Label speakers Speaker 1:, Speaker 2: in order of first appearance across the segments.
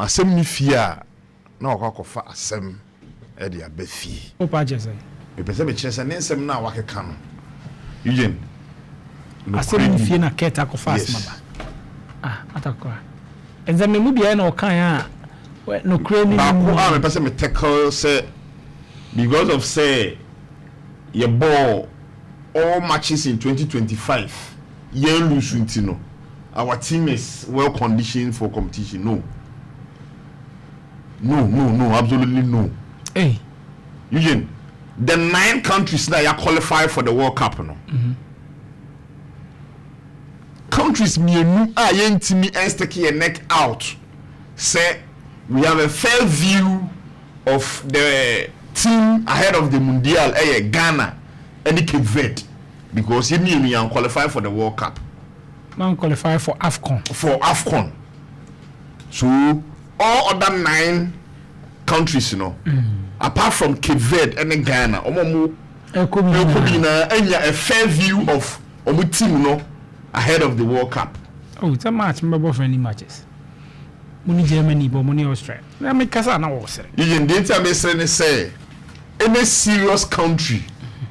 Speaker 1: asem ni fia na wakofa asem e de abafi
Speaker 2: opa jese
Speaker 1: e pese me kire se ne nsem na wakeka no Eugene
Speaker 2: asem ni fia na keta akofa asem ba Attakora enza me mu bia na okan a no kure ni
Speaker 1: ba ko me pese me tackle say because of say your ball all matches in 2025 yen lose ntino our team is well conditioned for competition. No, absolutely no.
Speaker 2: Hey,
Speaker 1: Eugene, the 9 countries that are qualified for the World Cup, no. Countries me yentimi and stick your neck out. Say we have a fair view of the team ahead of the Mundial, Ghana and the Cape Verde, because you mean you qualified for the World Cup.
Speaker 2: Man qualify for AFCON. So all other 9 countries, apart from Cape Verde and Ghana, a fair view of team, ahead of the World Cup. Oh, it's a match. Remember for any matches. Money Germany, but money Australia. I mean, Kasa now was saying.
Speaker 1: You didn't say any serious country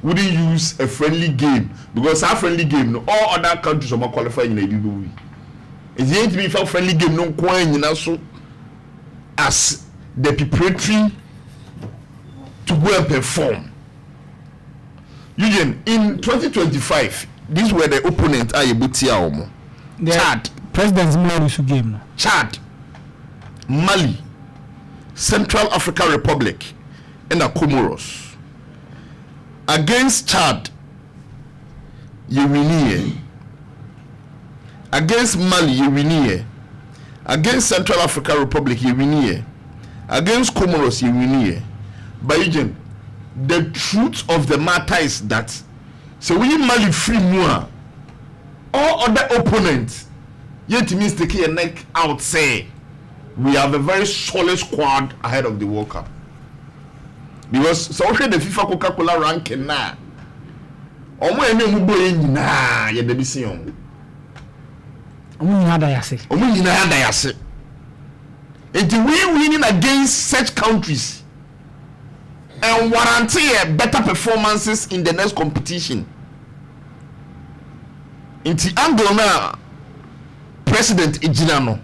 Speaker 1: wouldn't use a friendly game because our friendly game, all other countries are qualifying in a way. It's going to be for friendly game, no coin, so as the preparatory to go and perform. Eugene, in 2025, these were the opponents Ayebutia Chad,
Speaker 2: President's Mali game.
Speaker 1: Chad, Mali, Central African Republic, and the Comoros. Against Chad, you win. Against Mali, you win. Against Central African Republic, you win. Against Comoros, you win. But Eugene, the truth of the matter is that so we Mali free more. All other opponents yet means taking a neck out say we have a very solid squad ahead of the World Cup. Because so the FIFA Coca-Cola ranking na omo ene mu boy nyina ye da bisi on
Speaker 2: omo nyina da yase and we winning against such countries and guarantee better performances in the next competition. Inti angle na president ejina no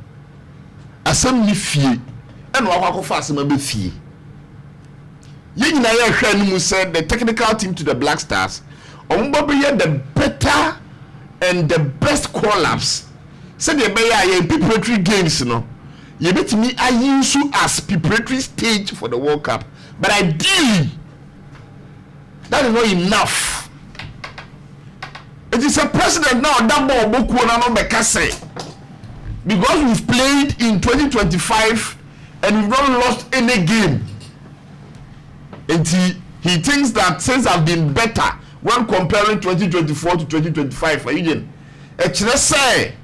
Speaker 2: asem ni fie eno akwakofa asem abe fie yegyina ye hwa ni mu said the technical team to the Black Stars ombo be the better and the best call-ups said they be ye preparatory games no ye betimi use as preparatory stage for the World Cup. But ideally, that is not enough. It is a president now that because we've played in 2025 and we've not lost any game. And he thinks that things have been better when comparing 2024 to 2025 for Eugene. Actually say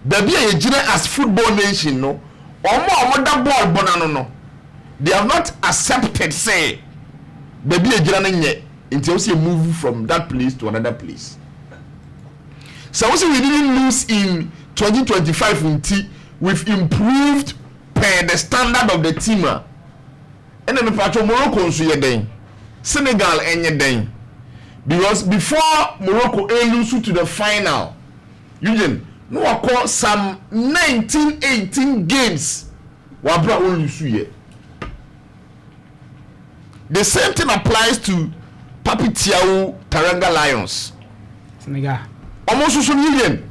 Speaker 2: there be a as football nation no or more that ball bonano no. They have not accepted say there be a journey until we move from that place to another place. So we didn't lose in 2025 we've improved per the standard of the team. And then Morocco Senegal and because before Morocco lose to the final, Eugene, no I call some 19-18 games wabra lose. The same thing applies to Papi Tiaou Taranga Lions. Senegal.
Speaker 1: Almost so million.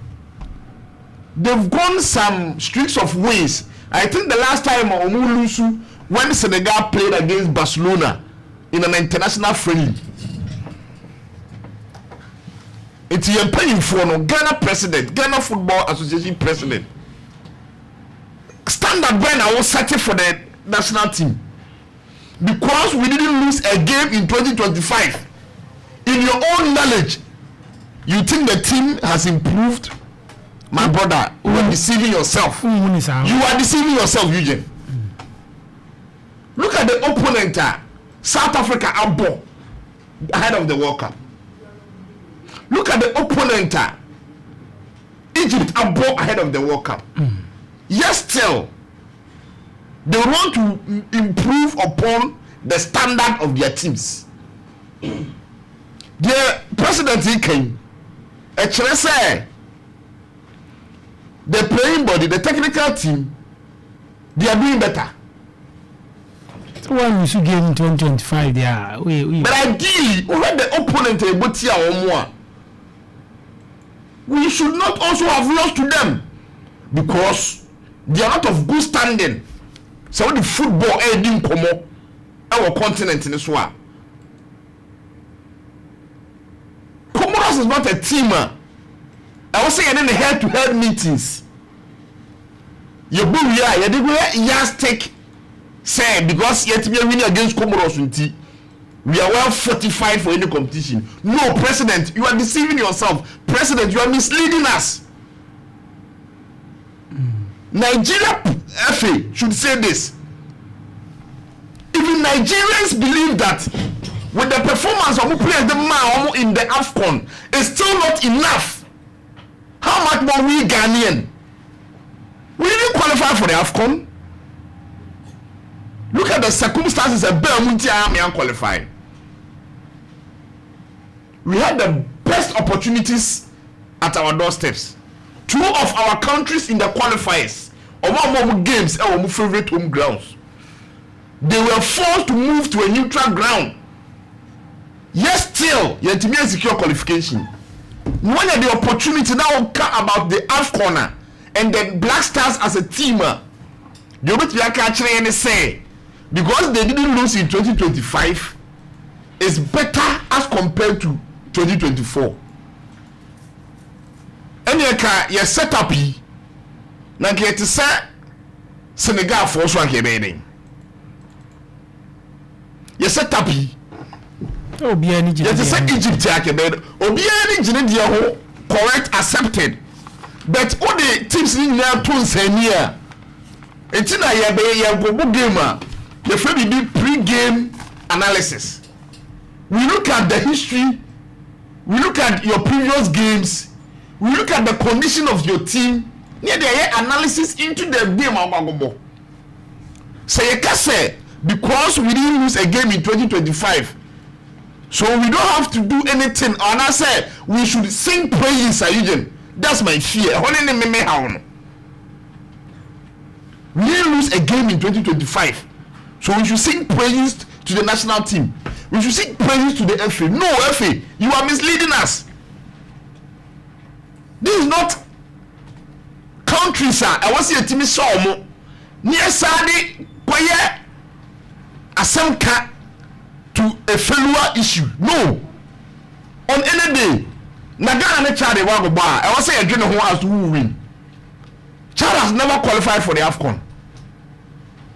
Speaker 1: They've gone some streaks of wins. I think the last time Omulusu when Senegal played against Barcelona in an international friendly. It's a paying for no Ghana president, Ghana Football Association president. Standard when I was searching for the national team. Because we didn't lose a game in 2025. In your own knowledge, you think the team has improved? My brother, you are deceiving yourself. You are deceiving yourself, Eugene. Look at the opponent, South Africa Abo, ahead of the World Cup. Look at the opponent, Egypt Abo, ahead of the World Cup. Yes, still, They want to improve upon the standard of their teams. The president came. Actually, say the playing body, the technical team, they are doing better.
Speaker 3: So when we should get in 2025, yeah,
Speaker 1: But ideally, when the opponent is able to we should not also have lost to them because they are not of good standing. So the football didn't come up our continent in this one. Comoros is not a team. I was saying in the head-to-head meetings. You go here, you go take say because yet we are winning against Comoros. We are well fortified for any competition. No, President, you are deceiving yourself. President, you are misleading us. Nigeria FA should say this. Even Nigerians believe that with the performance of players in the AFCON is still not enough. How much more we Ghanaian? We didn't qualify for the AFCON. Look at the circumstances of Belmunti Army qualified. We had the best opportunities at our doorsteps. 2 of our countries in the qualifiers of our games our favorite home grounds. They were forced to move to a neutral ground. Yes, still, you have to be a secure qualification. When the opportunity now come about the AFCON and the Black Stars as a team, they will be catching and say because they didn't lose in 2025, it's better as compared to 2024. And you set up na get say Senegal for so akebe you set up
Speaker 3: obi ani
Speaker 1: you say Egypt akebe obi ani gine dia ho correct accepted but all the teams in there to nsania etina ya be ya go game the free be pre-game analysis. We look at the history, we look at your previous games, we look at the condition of your team, near the analysis into the game of say you can say because we didn't lose a game in 2025, so we don't have to do anything. And I say we should sing praises, Ayujen. That's my fear. We didn't lose a game in 2025, so we should sing praises to the national team. We should sing praises to the FA. No, FA, you are misleading us. This is not country, sir. I want to see a team so near Sadi Koye Asemka to a failure issue. No. On any day, Nagana and Chad Wago Bar. I want to say a general who has to win. Chad has never qualified for the AFCON.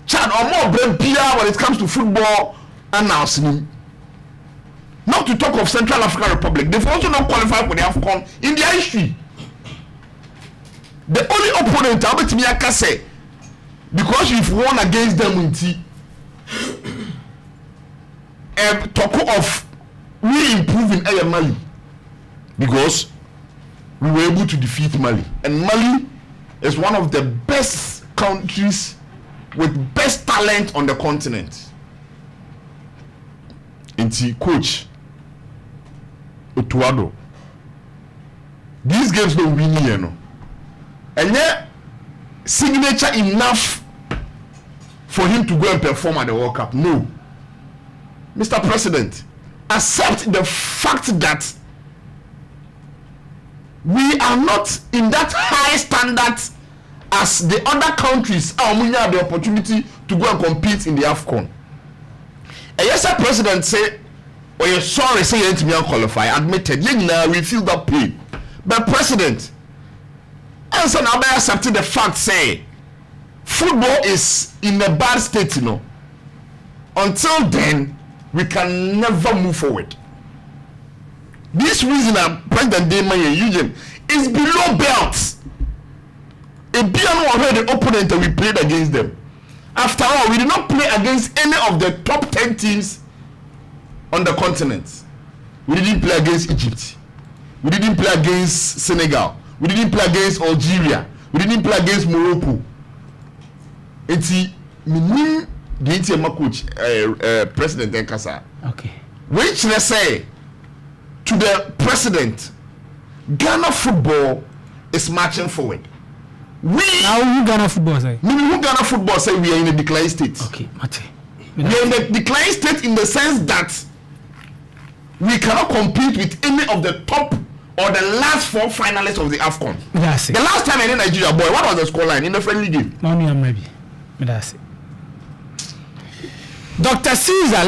Speaker 1: Chad or more brave player when it comes to football announcing. Not to talk of Central African Republic. They've also not qualified for the AFCON in their history. The only opponent I bet me I can say because you've won against them in talk of we improving Mali because we were able to defeat Mali, and Mali is one of the best countries with best talent on the continent. Inti coach Otuado, these games don't win here, no, and yet signature enough for him to go and perform at the World Cup. No, Mr. President, accept the fact that we are not in that high standard as the other countries. We have the opportunity to go and compete in the AFCON. And yes, sir, President say, "Oh, you're sorry, say you ain't me qualify." Admitted, we feel that pain. But President, also now by accepting the fact, say football is in a bad state, you know. Until then, we can never move forward. This reason President Dema Eugene is below belt. A piano already the opponent that we played against them. After all, we did not play against any of the top 10 teams on the continent. We didn't play against Egypt. We didn't play against Senegal. We didn't play against Algeria. We didn't play against Morocco. Minim the Intiama coach, President Enkasa.
Speaker 3: Okay.
Speaker 1: Which they say to the president, Ghana football is marching forward.
Speaker 3: Now who Ghana football say?
Speaker 1: Who Ghana football say we are in a decline state.
Speaker 3: Okay, Mate.
Speaker 1: We are in a decline state in the sense that we cannot compete with any of the top or the last 4 finalists of the AFCON.
Speaker 3: That's it.
Speaker 1: The last time in Nigeria, boy, what was the scoreline in the friendly game?
Speaker 3: No, I'm maybe. That's it. Dr. Caesar